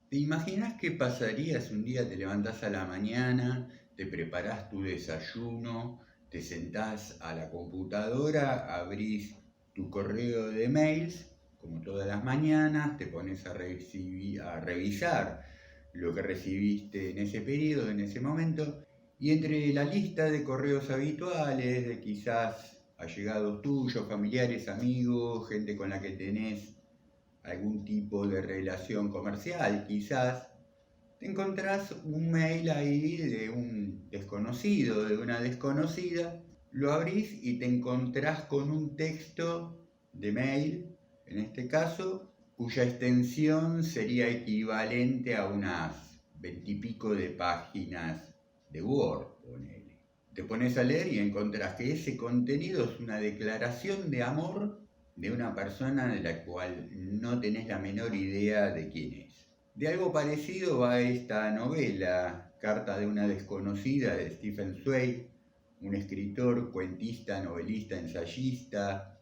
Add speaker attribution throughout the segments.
Speaker 1: ¿Te imaginas qué pasaría si un día te levantás a la mañana, te preparás tu desayuno, te sentás a la computadora, abrís tu correo de mails, como todas las mañanas, te pones a revisar lo que recibiste en ese periodo, en ese momento, y entre la lista de correos habituales, de quizás allegados tuyos, familiares, amigos, gente con la que tenés algún tipo de relación comercial, quizás, te encontrás un mail ahí de un desconocido, de una desconocida, lo abrís y te encontrás con un texto de mail, en este caso, cuya extensión sería equivalente a unas veintipico de páginas de Word, ponele. Te pones a leer y encontrás que ese contenido es una declaración de amor de una persona de la cual no tenés la menor idea de quién es. De algo parecido va esta novela, Carta de una desconocida, de Stephen Zweig, un escritor, cuentista, novelista, ensayista,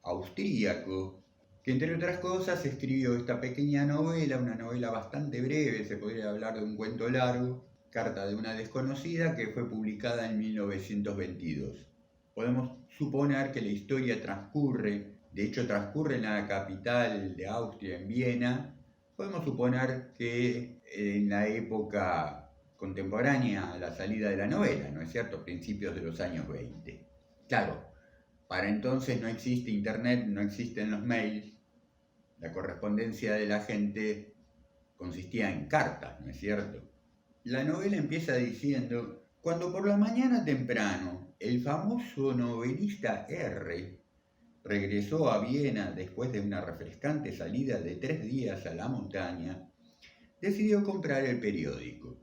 Speaker 1: austríaco, que entre otras cosas escribió esta pequeña novela, una novela bastante breve, se podría hablar de un cuento largo, Carta de una desconocida, que fue publicada en 1922. Podemos suponer que la historia transcurre, de hecho transcurre en la capital de Austria, en Viena. Podemos suponer que en la época contemporánea a la salida de la novela, ¿no es cierto? Principios de los años 20. Claro, para entonces no existe internet, no existen los mails, la correspondencia de la gente consistía en cartas, ¿no es cierto? La novela empieza diciendo, cuando por la mañana temprano el famoso novelista R regresó a Viena después de una refrescante salida de 3 días a la montaña, decidió comprar el periódico.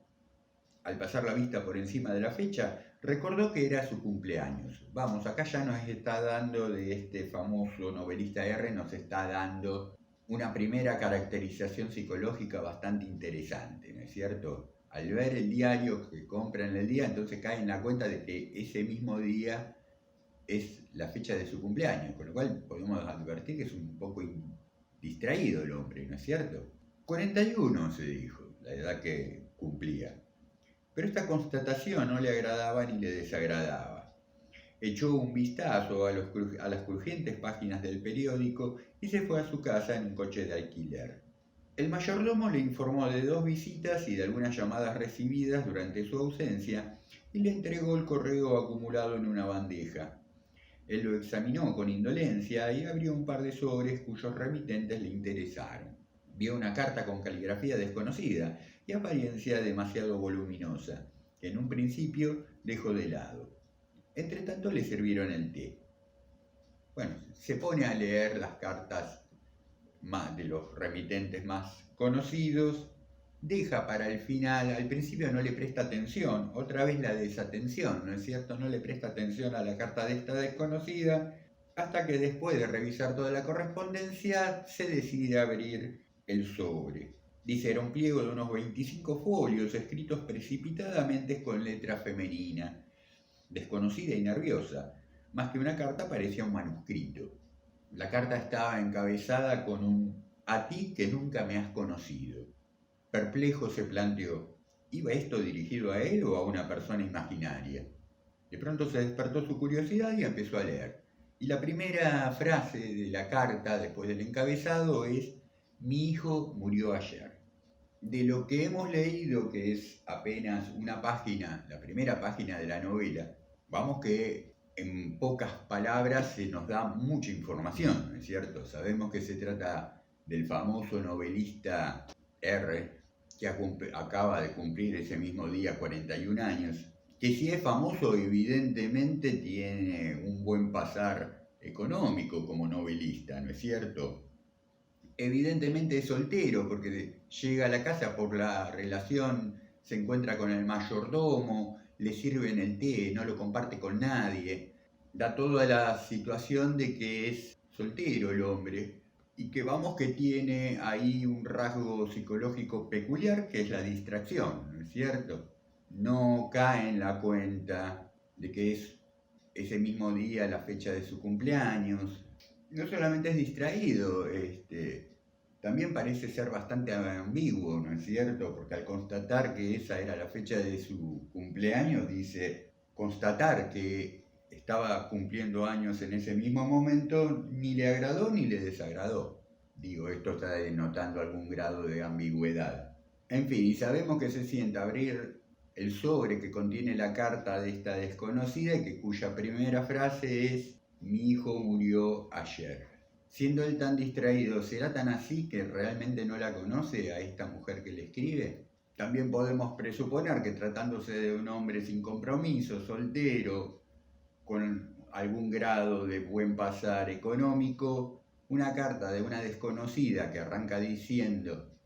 Speaker 1: Al pasar la vista por encima de la fecha, recordó que era su cumpleaños. Vamos, acá ya nos está dando de este famoso novelista R, nos está dando una primera caracterización psicológica bastante interesante, ¿no es cierto? Al ver el diario que compra en el día, entonces cae en la cuenta de que ese mismo día es la fecha de su cumpleaños, con lo cual podemos advertir que es un poco distraído el hombre, ¿no es cierto? 41 se dijo, la edad que cumplía. Pero esta constatación no le agradaba ni le desagradaba. Echó un vistazo a las crujientes páginas del periódico y se fue a su casa en un coche de alquiler. El mayordomo le informó de 2 visitas y de algunas llamadas recibidas durante su ausencia y le entregó el correo acumulado en una bandeja. Él lo examinó con indolencia y abrió un par de sobres cuyos remitentes le interesaron. Vio una carta con caligrafía desconocida y apariencia demasiado voluminosa, que en un principio dejó de lado. Entretanto le sirvieron el té. Bueno, se pone a leer las cartas más de los remitentes más conocidos, deja para el final, al principio no le presta atención, otra vez la desatención, ¿no es cierto? No le presta atención a la carta de esta desconocida, hasta que después de revisar toda la correspondencia se decide abrir el sobre. Dice, era un pliego de unos 25 folios escritos precipitadamente con letra femenina, desconocida y nerviosa. Más que una carta parecía un manuscrito. La carta estaba encabezada con un "a ti que nunca me has conocido". Perplejo se planteó, ¿iba esto dirigido a él o a una persona imaginaria? De pronto se despertó su curiosidad y empezó a leer. Y la primera frase de la carta, después del encabezado, es: mi hijo murió ayer. De lo que hemos leído, que es apenas una página, la primera página de la novela, vamos que en pocas palabras se nos da mucha información, ¿no es cierto? Sabemos que se trata del famoso novelista R, que acaba de cumplir ese mismo día 41 años, que si es famoso evidentemente tiene un buen pasar económico como novelista, ¿no es cierto? Evidentemente es soltero porque llega a la casa por la relación, se encuentra con el mayordomo, le sirven el té, no lo comparte con nadie. Da toda la situación de que es soltero el hombre y que vamos que tiene ahí un rasgo psicológico peculiar que es la distracción, ¿no es cierto? No cae en la cuenta de que es ese mismo día la fecha de su cumpleaños. No solamente es distraído, también parece ser bastante ambiguo, ¿no es cierto? Porque al constatar que esa era la fecha de su cumpleaños, dice, constatar que estaba cumpliendo años en ese mismo momento, ni le agradó ni le desagradó. Digo, esto está denotando algún grado de ambigüedad. En fin, y sabemos que se sienta abrir el sobre que contiene la carta de esta desconocida y cuya primera frase es: mi hijo murió ayer. Siendo él tan distraído, ¿será tan así que realmente no la conoce a esta mujer que le escribe? También podemos presuponer que tratándose de un hombre sin compromiso, soltero, con algún grado de buen pasar económico, una carta de una desconocida que arranca diciendo: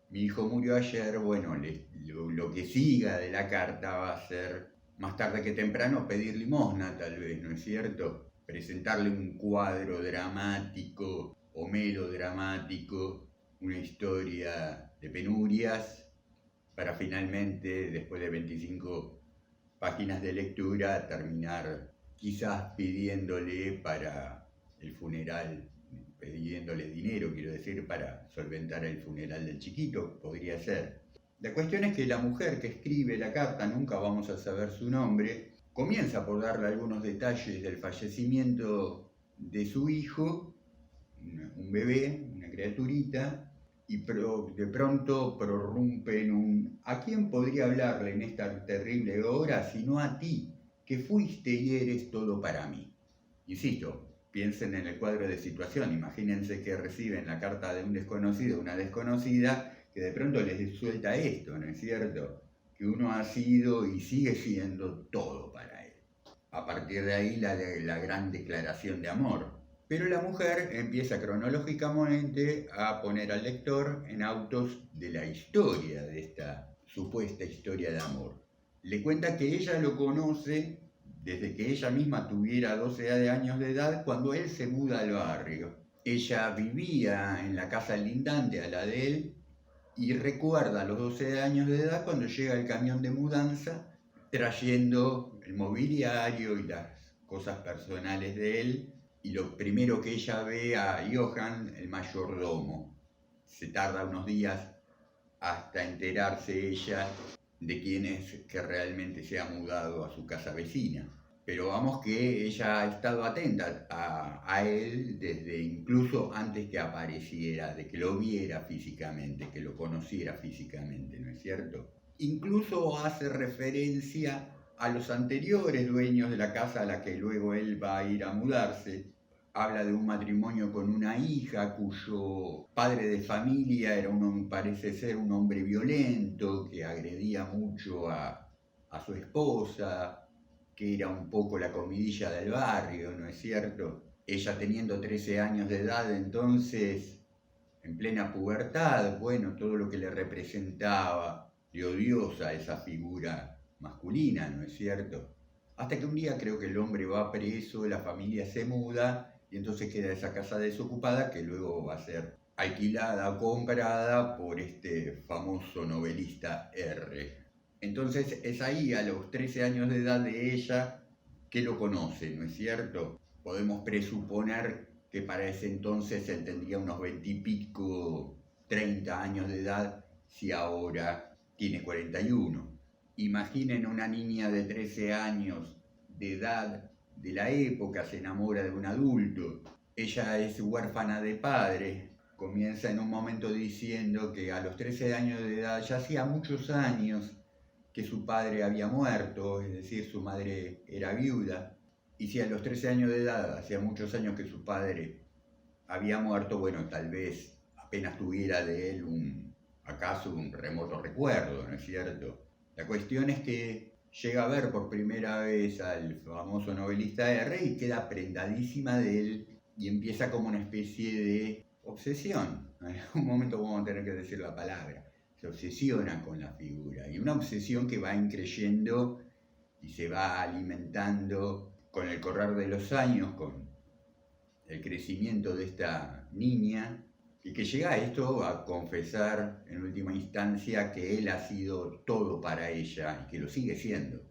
Speaker 1: mi hijo murió ayer, bueno, lo que siga de la carta va a ser, más tarde que temprano, pedir limosna tal vez, ¿no es cierto? Presentarle un cuadro dramático o melodramático, una historia de penurias, para finalmente, después de 25 páginas de lectura, terminar quizás pidiéndole para el funeral, pidiéndole dinero, quiero decir, para solventar el funeral del chiquito, podría ser. La cuestión es que la mujer que escribe la carta, nunca vamos a saber su nombre, comienza por darle algunos detalles del fallecimiento de su hijo, un bebé, una criaturita, y de pronto prorrumpe en un: ¿a quién podría hablarle en esta terrible hora sino a ti, que fuiste y eres todo para mí? Insisto, piensen en el cuadro de situación, imagínense que reciben la carta de un desconocido, una desconocida, que de pronto les suelta esto, ¿no es cierto? Que uno ha sido y sigue siendo todo para él. A partir de ahí la gran declaración de amor. Pero la mujer empieza cronológicamente a poner al lector en autos de la historia de esta supuesta historia de amor. Le cuenta que ella lo conoce desde que ella misma tuviera 12 años de edad, cuando él se muda al barrio. Ella vivía en la casa lindante a la de él y recuerda a los 12 años de edad cuando llega el camión de mudanza trayendo el mobiliario y las cosas personales de él, y lo primero que ella ve a Johann, el mayordomo. Se tarda unos días hasta enterarse ella de quién es que realmente se ha mudado a su casa vecina. Pero vamos que ella ha estado atenta a él desde incluso antes que apareciera, de que lo viera físicamente, que lo conociera físicamente, ¿no es cierto? Incluso hace referencia a los anteriores dueños de la casa a la que luego él va a ir a mudarse. Habla de un matrimonio con una hija cuyo padre de familia era parece ser un hombre violento, que agredía mucho a su esposa, que era un poco la comidilla del barrio, ¿no es cierto? Ella teniendo 13 años de edad entonces, en plena pubertad, bueno, todo lo que le representaba de odiosa esa figura masculina, ¿no es cierto? Hasta que un día creo que el hombre va preso, la familia se muda y entonces queda esa casa desocupada que luego va a ser alquilada o comprada por este famoso novelista R. Entonces es ahí, a los 13 años de edad de ella, que lo conoce, ¿no es cierto? Podemos presuponer que para ese entonces él tendría unos 20 y pico, 30 años de edad, si ahora tiene 41. Imaginen una niña de 13 años de edad de la época, se enamora de un adulto. Ella es huérfana de padre. Comienza en un momento diciendo que a los 13 años de edad, ya hacía muchos años que su padre había muerto, es decir, su madre era viuda. Y si a los 13 años de edad, hacía muchos años que su padre había muerto, bueno, tal vez apenas tuviera de él acaso un remoto recuerdo, ¿no es cierto? La cuestión es que llega a ver por primera vez al famoso novelista R y queda prendadísima de él y empieza como una especie de obsesión. En algún momento vamos a tener que decir la palabra. Se obsesiona con la figura, y una obsesión que va increyendo y se va alimentando con el correr de los años, con el crecimiento de esta niña, y que llega a esto a confesar en última instancia que él ha sido todo para ella y que lo sigue siendo.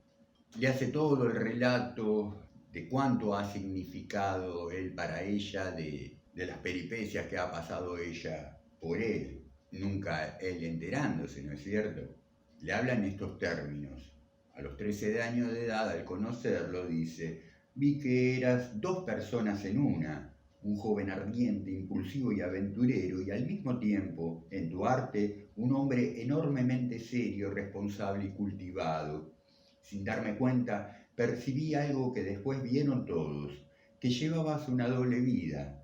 Speaker 1: Le hace todo el relato de cuánto ha significado él para ella, de las peripecias que ha pasado ella por él, nunca él enterándose, ¿no es cierto? Le habla en estos términos. A los 13 años de edad, al conocerlo, dice: vi que eras dos personas en una, un joven ardiente, impulsivo y aventurero, y al mismo tiempo, en tu arte, un hombre enormemente serio, responsable y cultivado. Sin darme cuenta, percibí algo que después vieron todos, que llevabas una doble vida,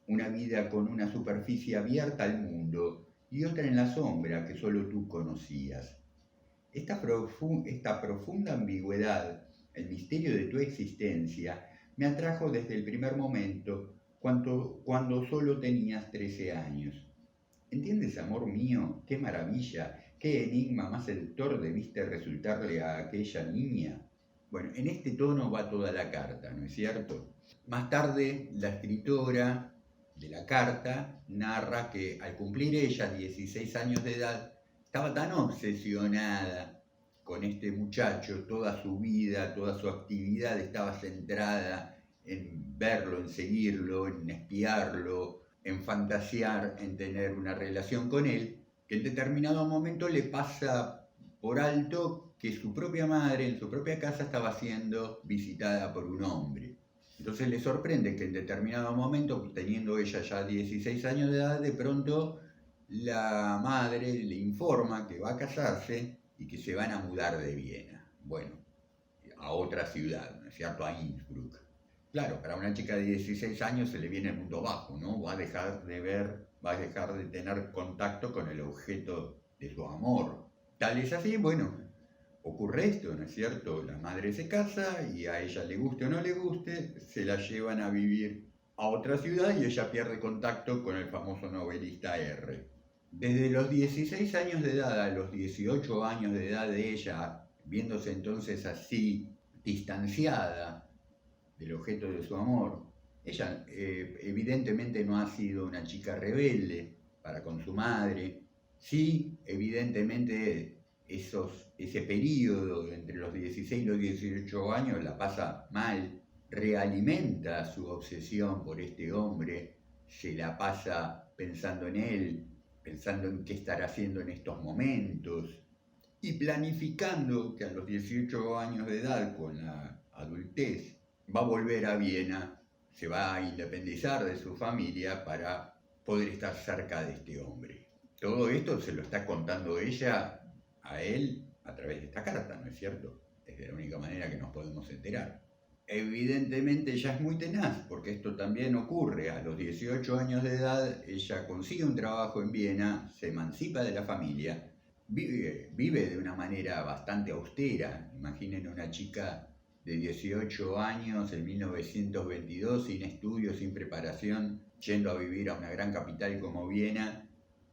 Speaker 1: una vida con una superficie abierta al mundo y otra en la sombra que solo tú conocías. Esta profunda ambigüedad, el misterio de tu existencia, me atrajo desde el primer momento, cuando solo tenías 13 años. ¿Entiendes, amor mío? ¡Qué maravilla! ¡Qué enigma más seductor debiste resultarle a aquella niña! Bueno, en este tono va toda la carta, ¿no es cierto? Más tarde, la escritora de la carta narra que al cumplir ella 16 años de edad, estaba tan obsesionada con este muchacho, toda su vida, toda su actividad estaba centrada en verlo, en seguirlo, en espiarlo, en fantasear, en tener una relación con él, que en determinado momento le pasa por alto que su propia madre en su propia casa estaba siendo visitada por un hombre. Entonces le sorprende que en determinado momento, teniendo ella ya 16 años de edad, de pronto la madre le informa que va a casarse y que se van a mudar de Viena. Bueno, a otra ciudad, ¿no es cierto? A Innsbruck. Claro, para una chica de 16 años se le viene el mundo bajo, ¿no? Va a dejar de ver, va a dejar de tener contacto con el objeto de su amor. Tal es así, bueno, ocurre esto, ¿no es cierto? La madre se casa y a ella le guste o no le guste, se la llevan a vivir a otra ciudad y ella pierde contacto con el famoso novelista R. Desde los 16 años de edad a los 18 años de edad de ella, viéndose entonces así distanciada del objeto de su amor, ella evidentemente no ha sido una chica rebelde para con su madre. Sí, evidentemente ese periodo entre los 16 y los 18 años la pasa mal, realimenta su obsesión por este hombre, se la pasa pensando en él, pensando en qué estará haciendo en estos momentos y planificando que a los 18 años de edad, con la adultez, va a volver a Viena, se va a independizar de su familia para poder estar cerca de este hombre. Todo esto se lo está contando ella a él a través de esta carta, ¿no es cierto? Es de la única manera que nos podemos enterar. Evidentemente ella es muy tenaz, porque esto también ocurre. A los 18 años de edad, ella consigue un trabajo en Viena, se emancipa de la familia, vive de una manera bastante austera. Imaginen una chica de 18 años en 1922, sin estudios, sin preparación, yendo a vivir a una gran capital como Viena,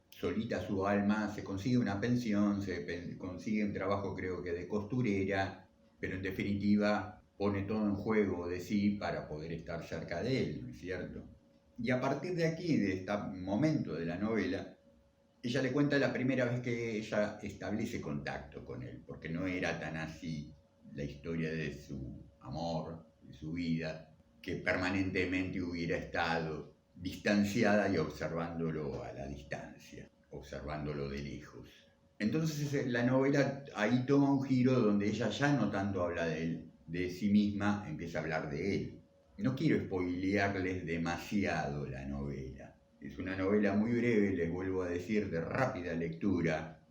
Speaker 1: solita su alma, se consigue una pensión, se consigue un trabajo creo que de costurera, pero en definitiva pone todo en juego de sí para poder estar cerca de él, ¿no es cierto? Y a partir de aquí, de este momento de la novela, ella le cuenta la primera vez que ella establece contacto con él, porque no era tan así la historia de su amor, de su vida, que permanentemente hubiera estado distanciada y observándolo a la distancia, observándolo de lejos. Entonces la novela ahí toma un giro donde ella ya no tanto habla de él, de sí misma, empieza a hablar de él. No quiero spoilearles demasiado la novela. Es una novela muy breve, les vuelvo a decir, de rápida lectura.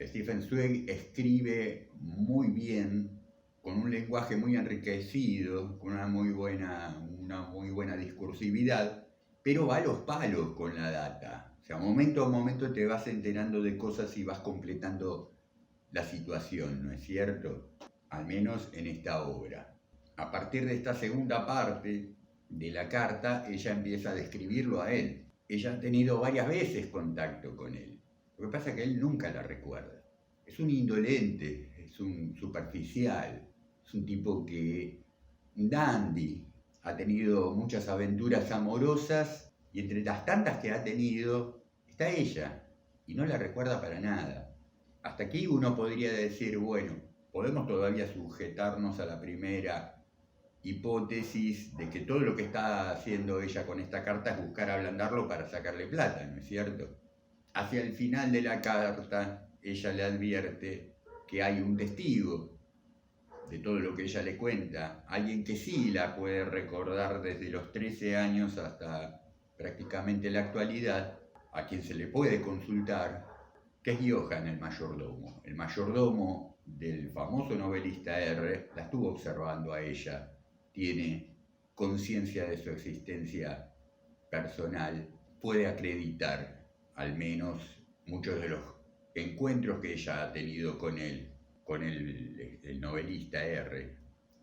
Speaker 1: Stefan Zweig escribe muy bien, con un lenguaje muy enriquecido, con una muy buena discursividad, pero va a los palos con la data. O sea, momento a momento te vas enterando de cosas y vas completando la situación, ¿no es cierto? Al menos en esta obra. A partir de esta segunda parte de la carta, ella empieza a describirlo a él. Ella ha tenido varias veces contacto con él. Lo que pasa es que él nunca la recuerda. Es un indolente, es un superficial, es un tipo que, dandy, ha tenido muchas aventuras amorosas y entre las tantas que ha tenido está ella y no la recuerda para nada. Hasta aquí uno podría decir, bueno, podemos todavía sujetarnos a la primera hipótesis de que todo lo que está haciendo ella con esta carta es buscar ablandarlo para sacarle plata, ¿no es cierto? Hacia el final de la carta, ella le advierte que hay un testigo de todo lo que ella le cuenta, alguien que sí la puede recordar desde los 13 años hasta prácticamente la actualidad, a quien se le puede consultar, que es Johann, el mayordomo. El mayordomo del famoso novelista R la estuvo observando a ella, tiene conciencia de su existencia personal, puede acreditar al menos muchos de los encuentros que ella ha tenido con él, con el novelista R,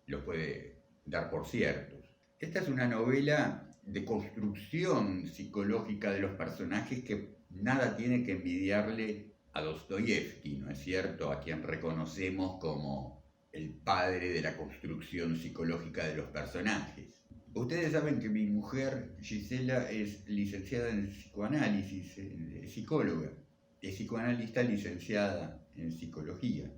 Speaker 1: los puede dar por ciertos. Esta es una novela de construcción psicológica de los personajes que nada tiene que envidiarle a Dostoyevsky, ¿no es cierto?, a quien reconocemos como el padre de la construcción psicológica de los personajes. Ustedes saben que mi mujer, Gisela, es licenciada en psicoanálisis, es psicóloga, es psicoanalista licenciada en psicología.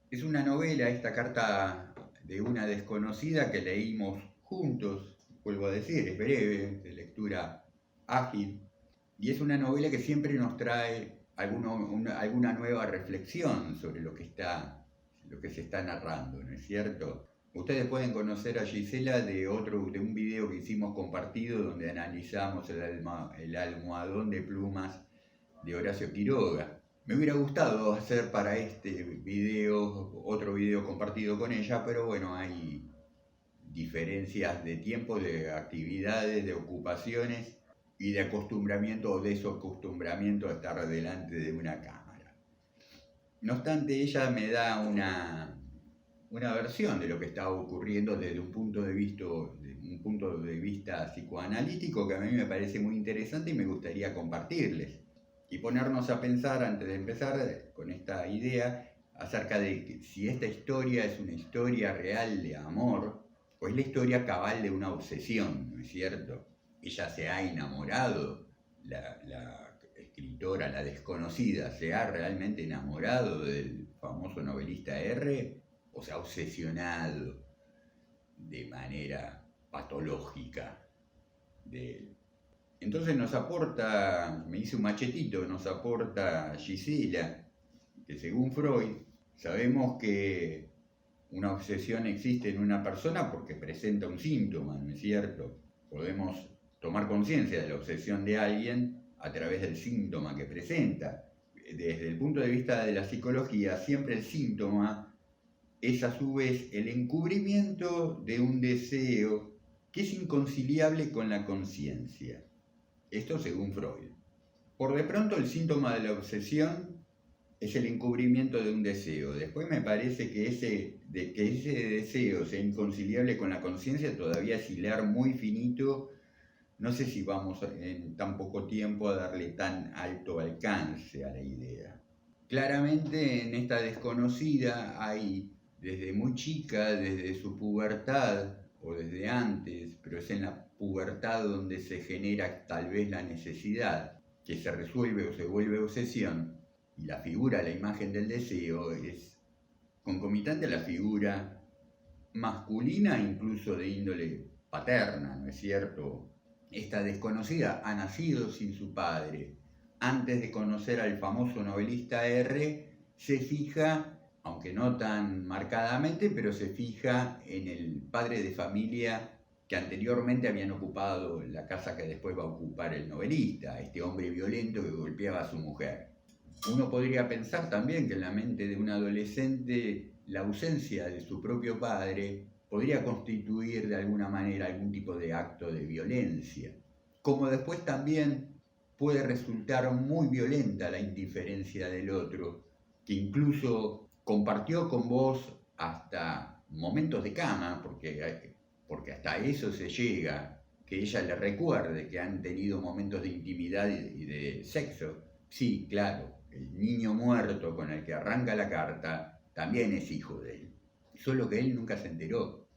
Speaker 1: Es una novela, esta carta de una desconocida que leímos juntos, vuelvo a decir, es breve, de lectura ágil, y es una novela que siempre nos trae alguna nueva reflexión sobre lo que se está narrando, ¿no es cierto? Ustedes pueden conocer a Gisela de un video que hicimos compartido donde analizamos el almohadón de plumas de Horacio Quiroga. Me hubiera gustado hacer para este video otro video compartido con ella, pero bueno, hay diferencias de tiempo, de actividades, de ocupaciones y de acostumbramiento o desacostumbramiento a estar delante de una cámara. No obstante, ella me da una versión de lo que está ocurriendo desde un punto de vista psicoanalítico que a mí me parece muy interesante y me gustaría compartirles. Y ponernos a pensar, antes de empezar con esta idea, acerca de que si esta historia es una historia real de amor o es la historia cabal de una obsesión, ¿no es cierto? Ella se ha enamorado, la escritora, la desconocida, se ha realmente enamorado del famoso novelista R, o se ha obsesionado de manera patológica de él. Entonces me hice un machetito, nos aporta Gisela, que según Freud, sabemos que una obsesión existe en una persona porque presenta un síntoma, ¿no es cierto? Podemos tomar conciencia de la obsesión de alguien a través del síntoma que presenta. Desde el punto de vista de la psicología, siempre el síntoma es a su vez el encubrimiento de un deseo que es inconciliable con la conciencia. Esto según Freud. Por de pronto el síntoma de la obsesión es el encubrimiento de un deseo. Después me parece que ese deseo sea inconciliable con la conciencia todavía es hilar muy finito. No sé si vamos en tan poco tiempo a darle tan alto alcance a la idea. Claramente en esta desconocida hay desde muy chica, desde su pubertad o desde antes, pero es en la pubertad donde se genera tal vez la necesidad que se resuelve o se vuelve obsesión, y la figura, la imagen del deseo es concomitante a la figura masculina, incluso de índole paterna, ¿no es cierto? Esta desconocida ha nacido sin su padre. Antes de conocer al famoso novelista R, se fija, aunque no tan marcadamente, pero se fija en el padre de familia que anteriormente habían ocupado la casa que después va a ocupar el novelista, este hombre violento que golpeaba a su mujer. Uno podría pensar también que en la mente de un adolescente la ausencia de su propio padre podría constituir de alguna manera algún tipo de acto de violencia. Como después también puede resultar muy violenta la indiferencia del otro, que incluso compartió con vos hasta momentos de cama, porque hasta eso se llega, que ella le recuerde que han tenido momentos de intimidad y de sexo. Sí, claro, el niño muerto con el que arranca la carta también es hijo de él, solo que él nunca se enteró.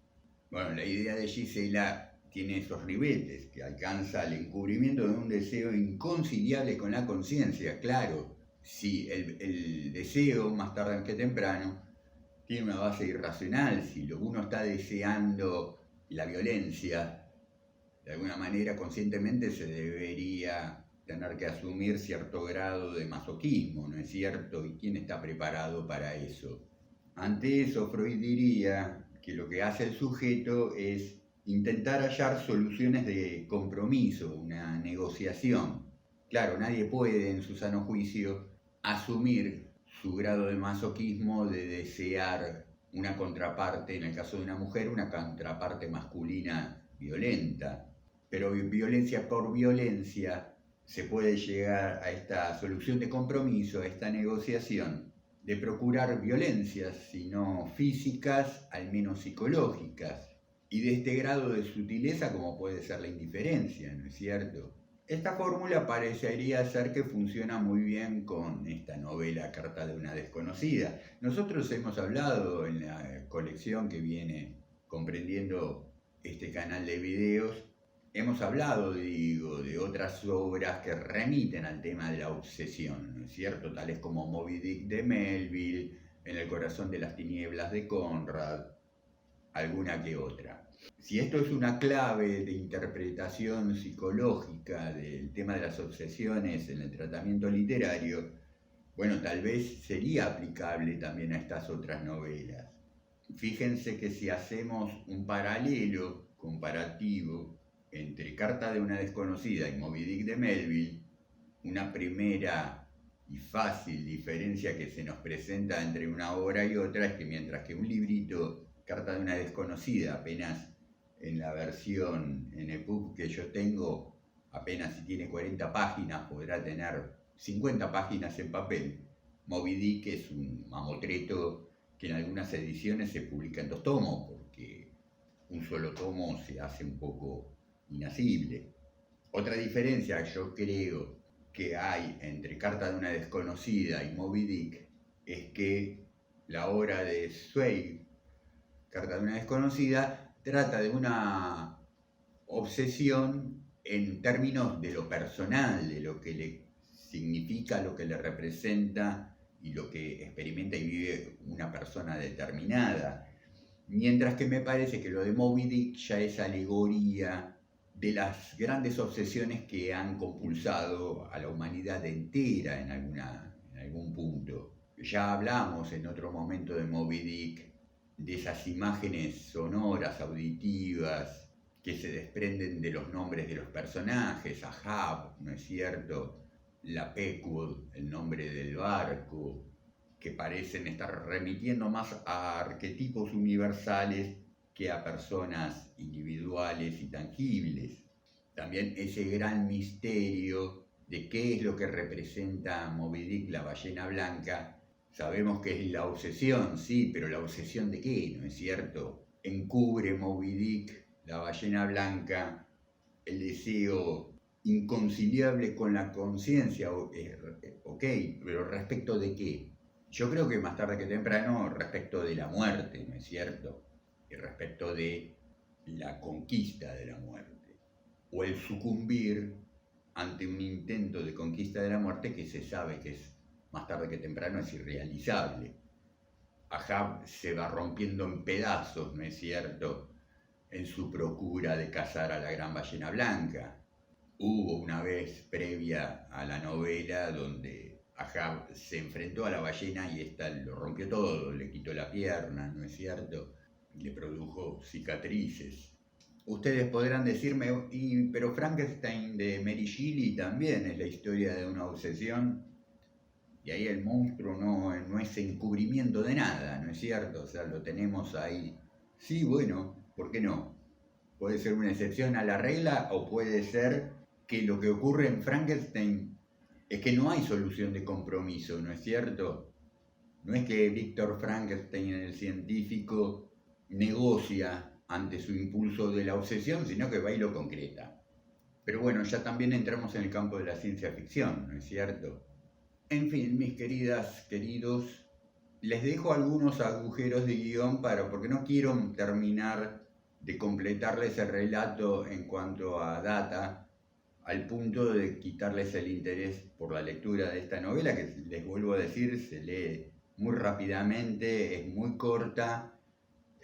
Speaker 1: Bueno, la idea de Gisela tiene esos ribetes, que alcanza el encubrimiento de un deseo inconciliable con la conciencia. Claro, si el deseo, más tarde que temprano, tiene una base irracional, si uno está deseando la violencia, de alguna manera conscientemente se debería tener que asumir cierto grado de masoquismo, ¿no es cierto? ¿Y quién está preparado para eso? Ante eso, Freud diría que lo que hace el sujeto es intentar hallar soluciones de compromiso, una negociación. Claro, nadie puede, en su sano juicio, asumir su grado de masoquismo de desear una contraparte, en el caso de una mujer, una contraparte masculina violenta. Pero violencia por violencia se puede llegar a esta solución de compromiso, a esta negociación, de procurar violencias, si no físicas, al menos psicológicas, y de este grado de sutileza como puede ser la indiferencia, ¿no es cierto? Esta fórmula parecería ser que funciona muy bien con esta novela Carta de una desconocida. Nosotros hemos hablado en la colección que viene comprendiendo este canal de videos, hemos hablado, digo, de otras obras que remiten al tema de la obsesión, ¿no es cierto? Tales como Moby Dick de Melville, En el corazón de las tinieblas de Conrad, alguna que otra. Si esto es una clave de interpretación psicológica del tema de las obsesiones en el tratamiento literario, bueno, tal vez sería aplicable también a estas otras novelas. Fíjense que si hacemos un paralelo comparativo entre Carta de una desconocida y Moby Dick de Melville, una primera y fácil diferencia que se nos presenta entre una obra y otra es que mientras que un librito, Carta de una desconocida, apenas en la versión en EPUB que yo tengo, apenas si tiene 40 páginas, podrá tener 50 páginas en papel. Moby Dick es un mamotreto que en algunas ediciones se publica en 2 tomos, porque un solo tomo se hace un poco inasible. Otra diferencia yo creo que hay entre Carta de una desconocida y Moby Dick es que la obra de Zweig, Carta de una desconocida, trata de una obsesión en términos de lo personal, de lo que le significa, lo que le representa y lo que experimenta y vive una persona determinada. Mientras que me parece que lo de Moby Dick ya es alegoría de las grandes obsesiones que han compulsado a la humanidad entera en algún punto. Ya hablamos en otro momento de Moby Dick, de esas imágenes sonoras, auditivas, que se desprenden de los nombres de los personajes, Ahab, ¿no es cierto? La Pequod, el nombre del barco, que parecen estar remitiendo más a arquetipos universales que a personas individuales y tangibles. También ese gran misterio de qué es lo que representa Moby Dick, la ballena blanca. Sabemos que es la obsesión, sí, pero ¿la obsesión de qué? ¿No es cierto? Encubre Moby Dick, la ballena blanca, el deseo inconciliable con la conciencia, ok, pero ¿respecto de qué? Yo creo que más tarde que temprano respecto de la muerte, ¿no es cierto? Y respecto de la conquista de la muerte, o el sucumbir ante un intento de conquista de la muerte que se sabe que es más tarde que temprano es irrealizable. Ahab se va rompiendo en pedazos, ¿no es cierto?, en su procura de cazar a la gran ballena blanca. Hubo una vez previa a la novela donde Ahab se enfrentó a la ballena y ésta lo rompió todo, le quitó la pierna, ¿no es cierto?, y le produjo cicatrices. Ustedes podrán decirme, pero Frankenstein de Mary Shelley también es la historia de una obsesión. Y ahí el monstruo no es encubrimiento de nada, ¿no es cierto? O sea, lo tenemos ahí. Sí, bueno, ¿por qué no? Puede ser una excepción a la regla o puede ser que lo que ocurre en Frankenstein es que no hay solución de compromiso, ¿no es cierto? No es que Víctor Frankenstein, el científico, negocia ante su impulso de la obsesión, sino que va y lo concreta. Pero bueno, ya también entramos en el campo de la ciencia ficción, ¿no es cierto? En fin, mis queridas, queridos, les dejo algunos agujeros de guión porque no quiero terminar de completarles el relato en cuanto a data, al punto de quitarles el interés por la lectura de esta novela, que les vuelvo a decir, se lee muy rápidamente, es muy corta,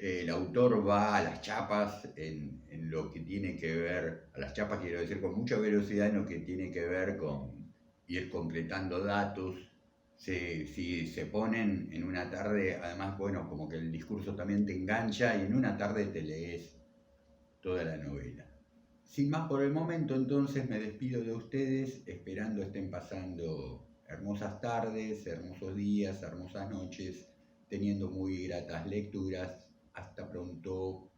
Speaker 1: el autor va a las chapas en lo que tiene que ver, a las chapas quiero decir con mucha velocidad en lo que tiene que ver con ir completando datos. Si se ponen en una tarde, además, bueno, como que el discurso también te engancha y en una tarde te lees toda la novela. Sin más por el momento, entonces me despido de ustedes, esperando estén pasando hermosas tardes, hermosos días, hermosas noches, teniendo muy gratas lecturas. Hasta pronto.